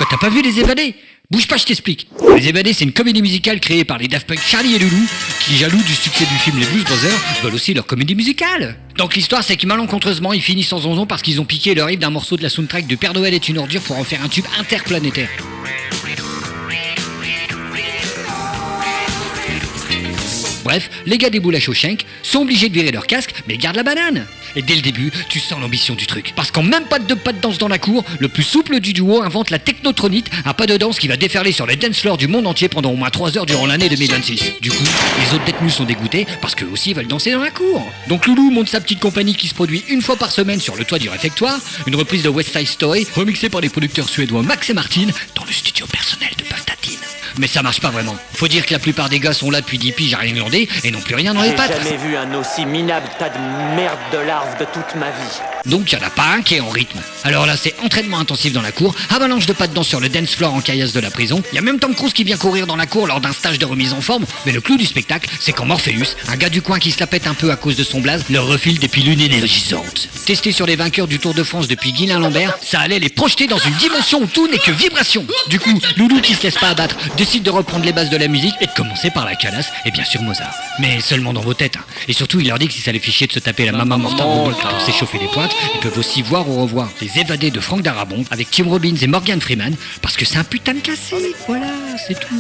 Quoi, t'as pas vu Les Évadés? Bouge pas, je t'explique. Les Évadés, c'est une comédie musicale créée par les Daft Punk Charlie et Loulou, qui, jaloux du succès du film Les Blues Brothers, veulent aussi leur comédie musicale. Donc l'histoire, c'est que malencontreusement, ils finissent en zonzon parce qu'ils ont piqué le riff d'un morceau de la soundtrack de Père Noël est une ordure pour en faire un tube interplanétaire. Bref, les gars des boules à Shawshank sont obligés de virer leur casque, mais gardent la banane. Et dès le début, tu sens l'ambition du truc. Parce qu'en même pas de pas de danse dans la cour, le plus souple du duo invente la technotronite, un pas de danse qui va déferler sur les dance floors du monde entier pendant au moins 3 heures durant l'année 2026. Du coup, les autres détenus sont dégoûtés parce qu'eux aussi veulent danser dans la cour. Donc Loulou monte sa petite compagnie qui se produit une fois par semaine sur le toit du réfectoire, une reprise de West Side Story, remixée par les producteurs suédois Max et Martin, dans le studio personnel de Puff Daddy. Mais ça marche pas vraiment. Faut dire que la plupart des gars sont là depuis 10 piges à rien glander et n'ont plus rien dans les pattes. J'ai jamais vu un aussi minable tas de merde de larves de toute ma vie. Donc il y en a pas un qui est en rythme. Alors là, c'est entraînement intensif dans la cour, avalanche de pas de danse sur le dance floor en caillasse de la prison. Il y a même Tom Cruise qui vient courir dans la cour lors d'un stage de remise en forme. Mais le clou du spectacle, c'est quand Morpheus, un gars du coin qui se la pète un peu à cause de son blaze, leur refile des pilules énergisantes. Testé sur les vainqueurs du Tour de France depuis Guylain Lambert, ça allait les projeter dans une dimension où tout n'est que vibration. Du coup, Loulou, qui se laisse pas abattre, décide de reprendre les bases de la musique et de commencer par la calasse et bien sûr Mozart. Mais seulement dans vos têtes. Et surtout, il leur dit que si ça les fait chier de se taper la maman mortale pour s'échauffer les pointes, ils peuvent aussi voir ou revoir Les Évadés de Franck Darabont avec Tim Robbins et Morgan Freeman parce que c'est un putain de classique. Voilà, c'est tout.